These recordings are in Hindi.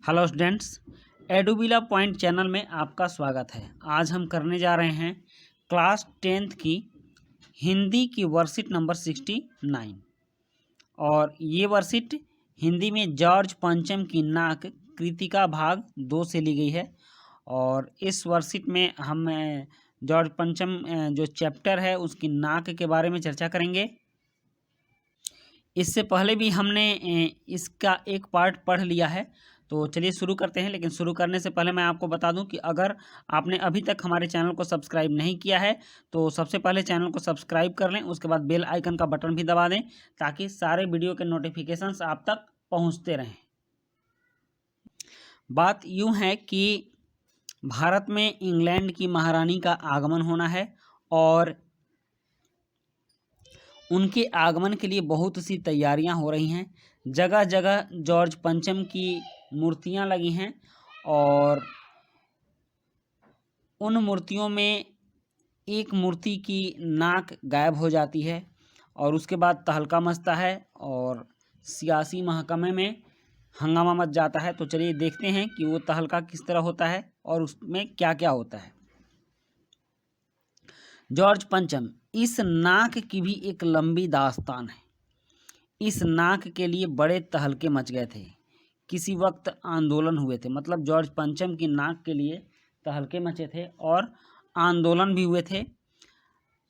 हेलो स्टूडेंट्स, एडुबिला पॉइंट चैनल में आपका स्वागत है। आज हम करने जा रहे हैं क्लास 10th की हिंदी की वर्कशीट नंबर 69 और ये वर्कशीट हिंदी में जॉर्ज पंचम की नाक कृतिका भाग 2 से ली गई है। और इस वर्कशीट में हम जॉर्ज पंचम जो चैप्टर है उसकी नाक के बारे में चर्चा करेंगे। इससे पहले भी हमने इसका एक पार्ट पढ़ लिया है, तो चलिए शुरू करते हैं। लेकिन शुरू करने से पहले मैं आपको बता दूं कि अगर आपने अभी तक हमारे चैनल को सब्सक्राइब नहीं किया है तो सबसे पहले चैनल को सब्सक्राइब कर लें, उसके बाद बेल आइकन का बटन भी दबा दें ताकि सारे वीडियो के नोटिफिकेशंस आप तक पहुंचते रहें। बात यूँ है कि भारत में इंग्लैंड की महारानी का आगमन होना है और उनके आगमन के लिए बहुत सी तैयारियां हो रही हैं। जगह जगह जॉर्ज पंचम की मूर्तियां लगी हैं और उन मूर्तियों में एक मूर्ति की नाक गायब हो जाती है और उसके बाद तहलका मचता है और सियासी महकमे में हंगामा मच जाता है। तो चलिए देखते हैं कि वो तहलका किस तरह होता है और उसमें क्या क्या होता है। जॉर्ज पंचम, इस नाक की भी एक लंबी दास्तान है। इस नाक के लिए बड़े तहलके मच गए थे, किसी वक्त आंदोलन हुए थे। मतलब जॉर्ज पंचम की नाक के लिए तहलके मचे थे और आंदोलन भी हुए थे।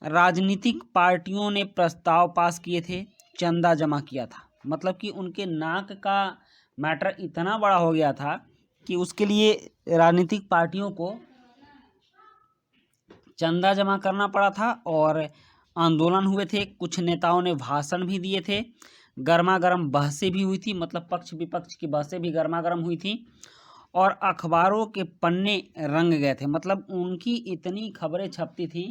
राजनीतिक पार्टियों ने प्रस्ताव पास किए थे, चंदा जमा किया था। मतलब कि उनके नाक का मैटर इतना बड़ा हो गया था कि उसके लिए राजनीतिक पार्टियों को चंदा जमा करना पड़ा था और आंदोलन हुए थे। कुछ नेताओं ने भाषण भी दिए थे, गर्मा गर्म बहसें भी हुई थी। मतलब पक्ष विपक्ष की बहसें भी गर्मा गर्म हुई थी और अखबारों के पन्ने रंग गए थे। मतलब उनकी इतनी खबरें छपती थी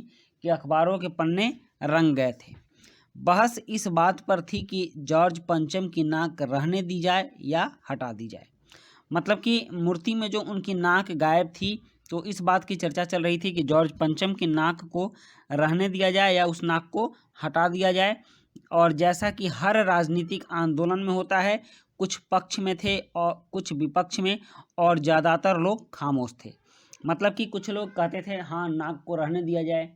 कि अखबारों के पन्ने रंग गए थे। बहस इस बात पर थी कि जॉर्ज पंचम की नाक रहने दी जाए या हटा दी जाए। मतलब कि मूर्ति में जो उनकी नाक गायब थी तो इस बात की चर्चा चल रही थी कि जॉर्ज पंचम की नाक को रहने दिया जाए या उस नाक को हटा दिया जाए। और जैसा कि हर राजनीतिक आंदोलन में होता है, कुछ पक्ष में थे और कुछ विपक्ष में और ज़्यादातर लोग खामोश थे। मतलब कि कुछ लोग कहते थे हाँ नाक को रहने दिया जाए,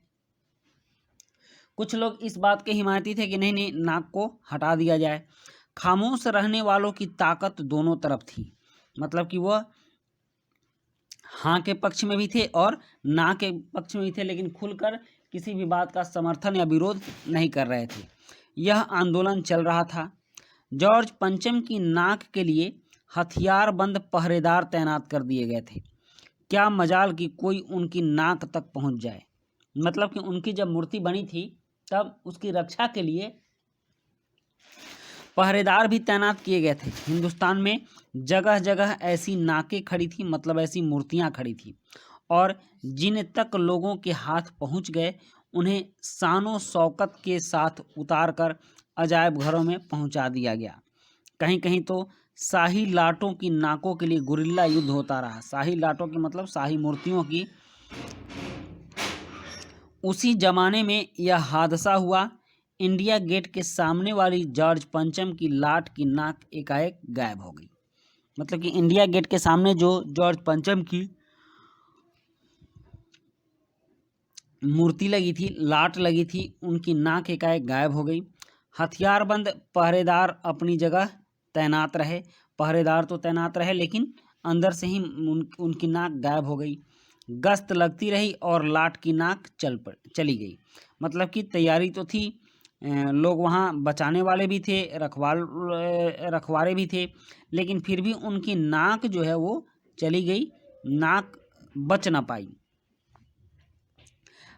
कुछ लोग इस बात के हिमायती थे कि नहीं नहीं नाक को हटा दिया जाए। खामोश रहने वालों की ताकत दोनों तरफ थी। मतलब कि वह हाँ के पक्ष में भी थे और ना के पक्ष में भी थे, लेकिन खुलकर किसी भी बात का समर्थन या विरोध नहीं कर रहे थे। यह आंदोलन चल रहा था। जॉर्ज पंचम की नाक के लिए हथियारबंद पहरेदार तैनात कर दिए गए थे। क्या मजाल कि कोई उनकी नाक तक पहुंच जाए। मतलब कि उनकी जब मूर्ति बनी थी तब उसकी रक्षा के लिए पहरेदार भी तैनात किए गए थे। हिंदुस्तान में जगह जगह ऐसी नाकें खड़ी थी, मतलब ऐसी मूर्तियां खड़ी थी और जिन तक लोगों के हाथ पहुंच गए उन्हें शानो शौकत के साथ उतारकर अजायब घरों में पहुंचा दिया गया। कहीं कहीं तो शाही लाटों की नाकों के लिए गुरिल्ला युद्ध होता रहा। शाही लाटों की मतलब शाही मूर्तियों की। उसी जमाने में यह हादसा हुआ। इंडिया गेट के सामने वाली जॉर्ज पंचम की लाट की नाक एकाएक गायब हो गई। मतलब कि इंडिया गेट के सामने जो जॉर्ज पंचम की मूर्ति लगी थी, लाट लगी थी, उनकी नाक एकाएक गायब हो गई। हथियारबंद पहरेदार अपनी जगह तैनात रहे। पहरेदार तो तैनात रहे लेकिन अंदर से ही उनकी नाक गायब हो गई। गश्त लगती रही और लाट की नाक चली गई। मतलब कि तैयारी तो थी, लोग वहाँ बचाने वाले भी थे, रखवारे भी थे, लेकिन फिर भी उनकी नाक जो है वो चली गई, नाक बच ना पाई।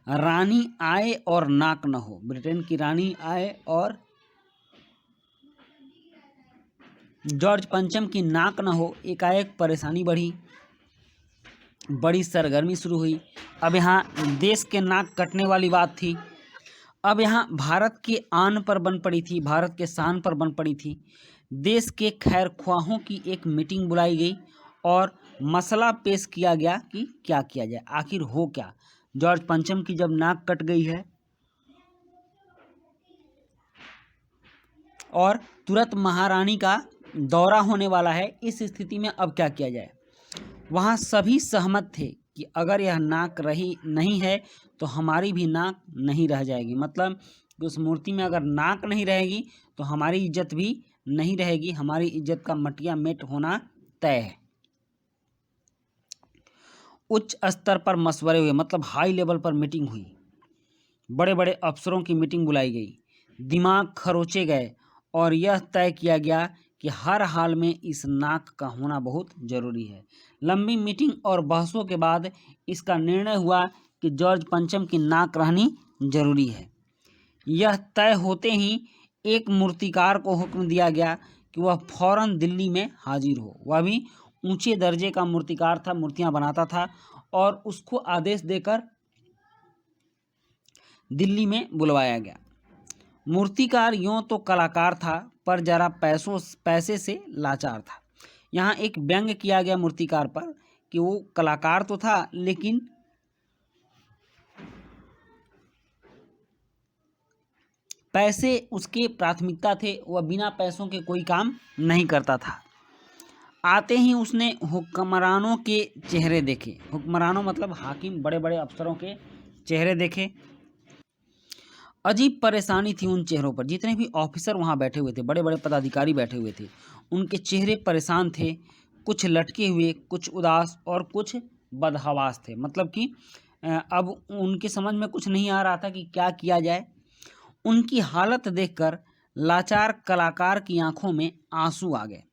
रानी आए और नाक न हो। ब्रिटेन की रानी आए और जॉर्ज पंचम की नाक न हो, एकाएक परेशानी बढ़ी, बड़ी सरगर्मी शुरू हुई। अब यहाँ देश के नाक कटने वाली बात थी। अब यहाँ भारत के आन पर बन पड़ी थी, भारत के शान पर बन पड़ी थी। देश के खैरख्वाहों की एक मीटिंग बुलाई गई और मसला पेश किया गया कि क्या किया जाए, आखिर हो क्या। जॉर्ज पंचम की जब नाक कट गई है और तुरंत महारानी का दौरा होने वाला है। इस स्थिति में अब क्या किया जाए? वहाँ सभी सहमत थे कि अगर यह नाक रही नहीं है तो हमारी भी नाक नहीं रह जाएगी। मतलब कि उस मूर्ति में अगर नाक नहीं रहेगी तो हमारी इज्जत भी नहीं रहेगी, हमारी इज्जत का मटिया मेट होना तय है। उच्च स्तर पर मशवरे हुए, मतलब हाई लेवल पर मीटिंग हुई, बड़े बड़े अफसरों की मीटिंग बुलाई गई, दिमाग खरोचे गए और यह तय किया गया कि हर हाल में इस नाक का होना बहुत जरूरी है। लंबी मीटिंग और बहसों के बाद इसका निर्णय हुआ कि जॉर्ज पंचम की नाक रहनी जरूरी है। यह तय होते ही एक मूर्तिकार को हुक्म दिया गया कि वह फौरन दिल्ली में हाजिर हो। वह भी ऊंचे दर्जे का मूर्तिकार था, मूर्तियां बनाता था, और उसको आदेश देकर दिल्ली में बुलवाया गया। मूर्तिकार यूँ तो कलाकार था पर जरा पैसे से लाचार था। यहाँ एक व्यंग्य किया गया मूर्तिकार पर कि वो कलाकार तो था लेकिन पैसे उसके प्राथमिकता थे, वह बिना पैसों के कोई काम नहीं करता था। आते ही उसने हुक्मरानों के चेहरे देखे। हुक्मरानों मतलब हाकिम, बड़े बड़े अफसरों के चेहरे देखे। अजीब परेशानी थी उन चेहरों पर। जितने भी ऑफिसर वहाँ बैठे हुए थे, बड़े बड़े पदाधिकारी बैठे हुए थे, उनके चेहरे परेशान थे, कुछ लटके हुए, कुछ उदास और कुछ बदहवास थे। मतलब कि अब उनके समझ में कुछ नहीं आ रहा था कि क्या किया जाए। उनकी हालत देखकर लाचार कलाकार की आंखों में आंसू आ गए।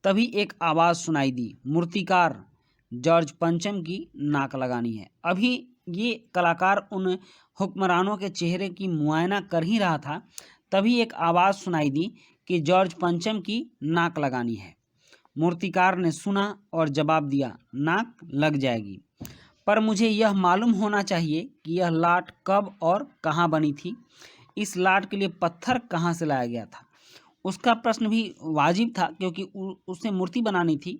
तभी एक आवाज़ सुनाई दी, मूर्तिकार, जॉर्ज पंचम की नाक लगानी है। अभी ये कलाकार उन हुक्मरानों के चेहरे की मुआयना कर ही रहा था, तभी एक आवाज़ सुनाई दी कि जॉर्ज पंचम की नाक लगानी है। मूर्तिकार ने सुना और जवाब दिया, नाक लग जाएगी, पर मुझे यह मालूम होना चाहिए कि यह लाट कब और कहाँ बनी थी। इस लाट के लिए पत्थर कहाँ से लाया गया था। उसका प्रश्न भी वाजिब था क्योंकि उसे मूर्ति बनानी थी,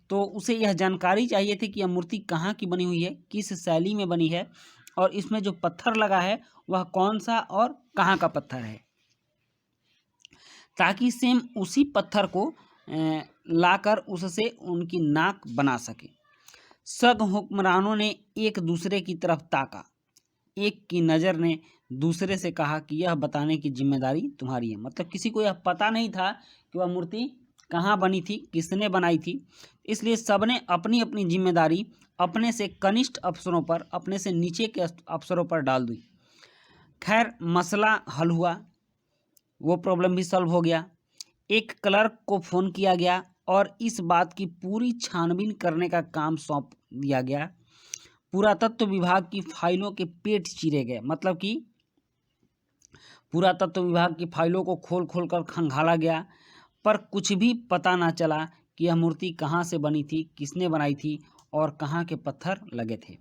तो उसे यह जानकारी चाहिए थी कि यह मूर्ति कहाँ की बनी हुई है, किस शैली में बनी है, और इसमें जो पत्थर लगा है वह कौन सा और कहाँ का पत्थर है, ताकि सेम उसी पत्थर को लाकर उससे उनकी नाक बना सके। सब हुक्मरानों ने एक दूसरे की तरफ ताका। एक की नज़र ने दूसरे से कहा कि यह बताने की जिम्मेदारी तुम्हारी है। मतलब किसी को यह पता नहीं था कि वह मूर्ति कहाँ बनी थी, किसने बनाई थी, इसलिए सबने अपनी अपनी जिम्मेदारी अपने से कनिष्ठ अफसरों पर, अपने से नीचे के अफसरों पर डाल दी। खैर मसला हल हुआ, वो प्रॉब्लम भी सॉल्व हो गया। एक क्लर्क को फ़ोन किया गया और इस बात की पूरी छानबीन करने का काम सौंप दिया गया। पुरातत्व विभाग की फाइलों के पेट चीरे गए। मतलब कि पुरातत्व विभाग की फाइलों को खोल खोल कर खंगाला गया, पर कुछ भी पता ना चला कि यह मूर्ति कहाँ से बनी थी, किसने बनाई थी और कहाँ के पत्थर लगे थे।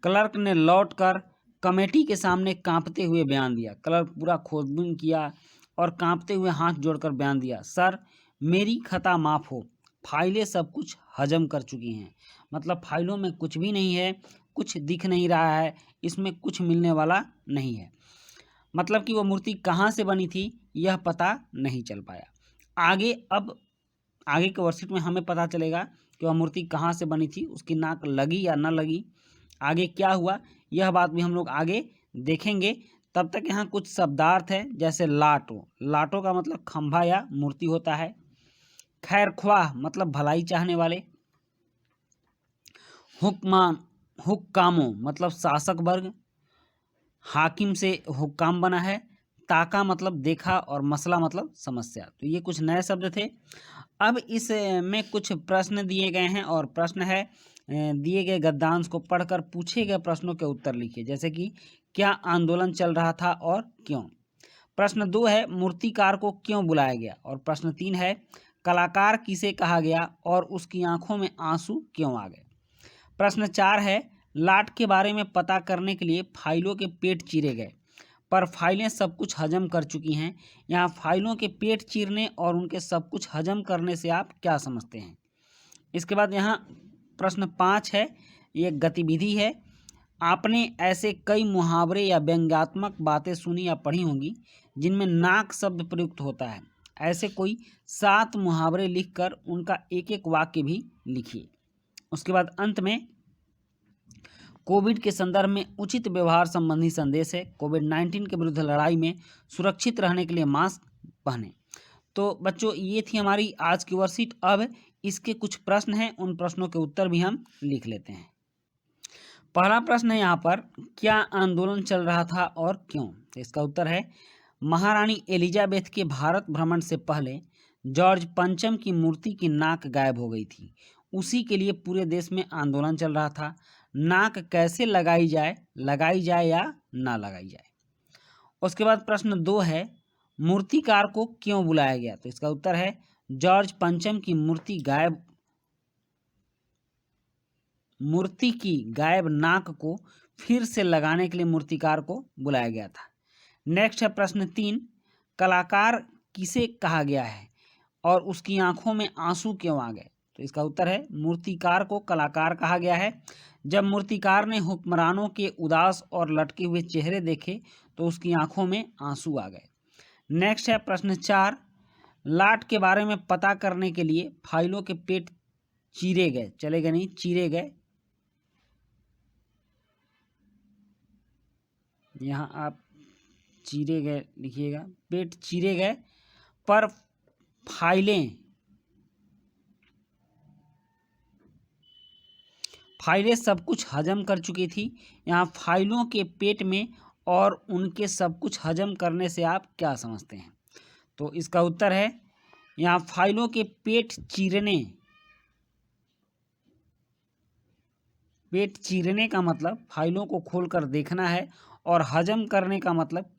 क्लर्क ने लौटकर कमेटी के सामने कांपते हुए बयान दिया। क्लर्क पूरा खोजबीन किया और कांपते हुए हाथ जोड़कर बयान दिया, सर मेरी खता माफ़ हो, फाइलें सब कुछ हजम कर चुकी हैं। मतलब फाइलों में कुछ भी नहीं है, कुछ दिख नहीं रहा है, इसमें कुछ मिलने वाला नहीं है। मतलब कि वो मूर्ति कहाँ से बनी थी यह पता नहीं चल पाया। अब आगे के वर्कशीट में हमें पता चलेगा कि वह मूर्ति कहाँ से बनी थी, उसकी नाक लगी या न लगी, आगे क्या हुआ, यह बात भी हम लोग आगे देखेंगे। तब तक यहाँ कुछ शब्दार्थ है, जैसे लाटो। लाटो का मतलब खंभा या मूर्ति होता है। खैर ख्वाह मतलब भलाई चाहने वाले। हुक्कामो मतलब शासक वर्ग। हाकिम से हुक्काम बना है। ताका मतलब देखा और मसला मतलब समस्या। तो ये कुछ नए शब्द थे। अब इसमें कुछ प्रश्न दिए गए हैं और प्रश्न है, दिए गए गद्यांश को पढ़कर पूछे गए प्रश्नों के उत्तर लिखिए। जैसे कि क्या आंदोलन चल रहा था और क्यों। प्रश्न 2 है, मूर्तिकार को क्यों बुलाया गया। और प्रश्न 3 है, कलाकार किसे कहा गया और उसकी आंखों में आंसू क्यों आ गए। प्रश्न 4 है, लाट के बारे में पता करने के लिए फाइलों के पेट चीरे गए, पर फाइलें सब कुछ हजम कर चुकी हैं। यहाँ फाइलों के पेट चीरने और उनके सब कुछ हजम करने से आप क्या समझते हैं। इसके बाद यहाँ प्रश्न 5 है, ये गतिविधि है। आपने ऐसे कई मुहावरे या व्यंग्यात्मक बातें सुनी या पढ़ी होंगी जिनमें नाक शब्द प्रयुक्त होता है। ऐसे कोई 7 मुहावरे लिखकर उनका एक एक वाक्य भी लिखिए। उसके बाद अंत में कोविड के संदर्भ में उचित व्यवहार संबंधी संदेश है। कोविड-19 के विरुद्ध लड़ाई में सुरक्षित रहने के लिए मास्क पहने। तो बच्चों ये थी हमारी आज की वर्कशीट। अब इसके कुछ प्रश्न हैं, उन प्रश्नों के उत्तर भी हम लिख लेते हैं। पहला प्रश्न है यहाँ पर, क्या आंदोलन चल रहा था और क्यों? तो इसका उत्तर है महारानी एलिजाबेथ के भारत भ्रमण से पहले जॉर्ज पंचम की मूर्ति की नाक गायब हो गई थी। उसी के लिए पूरे देश में आंदोलन चल रहा था। नाक कैसे लगाई जाए या ना लगाई जाए। उसके बाद प्रश्न 2 है, मूर्तिकार को क्यों बुलाया गया? तो इसका उत्तर है जॉर्ज पंचम की मूर्ति की गायब नाक को फिर से लगाने के लिए मूर्तिकार को बुलाया गया था। नेक्स्ट है प्रश्न 3, कलाकार किसे कहा गया है और उसकी आंखों में आंसू क्यों आ गए? तो इसका उत्तर है मूर्तिकार को कलाकार कहा गया है। जब मूर्तिकार ने हुक्मरानों के उदास और लटके हुए चेहरे देखे तो उसकी आंखों में आंसू आ गए। नेक्स्ट है प्रश्न 4, लाट के बारे में पता करने के लिए फाइलों के पेट चीरे गए, चलेगा नहीं, चीरे गए। यहाँ आप चीरे गए लिखिएगा, पेट चीरे गए पर फाइलें सब कुछ हजम कर चुकी थी। यहाँ फाइलों के पेट में और उनके सब कुछ हजम करने से आप क्या समझते हैं? तो इसका उत्तर है यहाँ फाइलों के पेट चीरने का मतलब फाइलों को खोलकर देखना है और हजम करने का मतलब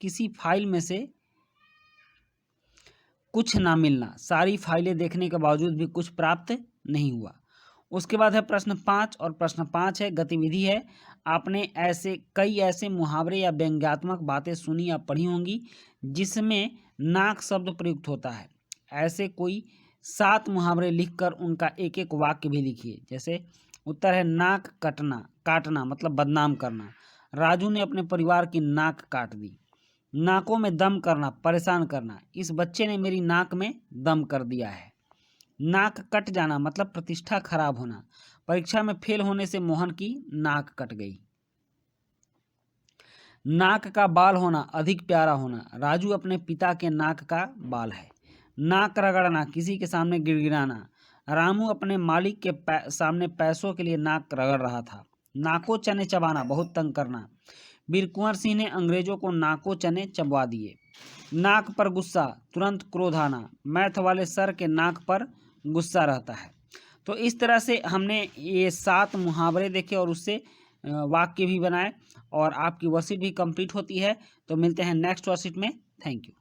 किसी फाइल में से कुछ ना मिलना, सारी फाइलें देखने के बावजूद भी कुछ प्राप्त नहीं हुआ। उसके बाद है प्रश्न 5 और प्रश्न 5 है गतिविधि है। आपने कई ऐसे मुहावरे या व्यंग्यात्मक बातें सुनी या पढ़ी होंगी जिसमें नाक शब्द प्रयुक्त होता है। ऐसे कोई 7 मुहावरे लिखकर उनका एक एक वाक्य भी लिखिए। जैसे उत्तर है नाक काटना मतलब बदनाम करना। राजू ने अपने परिवार की नाक काट दी। नाकों में दम करना, परेशान करना। इस बच्चे ने मेरी नाक में दम कर दिया है। नाक कट जाना मतलब प्रतिष्ठा खराब होना। परीक्षा में फेल होने से मोहन की नाक कट गई। नाक का बाल होना, अधिक प्यारा होना। राजू अपने पिता के नाक का बाल है। नाक रगड़ना, किसी के सामने गिड़गिड़ाना। रामू अपने मालिक के सामने पैसों के लिए नाक रगड़ रहा था। नाको चने चबाना, बहुत तंग करना। वीर कुंवर सिंह ने अंग्रेजों को नाको चने चबवा दिए। नाक पर गुस्सा, तुरंत क्रोध आना। मैथ वाले सर के नाक पर गुस्सा रहता है। तो इस तरह से हमने ये 7 मुहावरे देखे और उससे वाक्य भी बनाए और आपकी वर्कशीट भी कंप्लीट होती है। तो मिलते हैं नेक्स्ट वर्कशीट में। Thank you.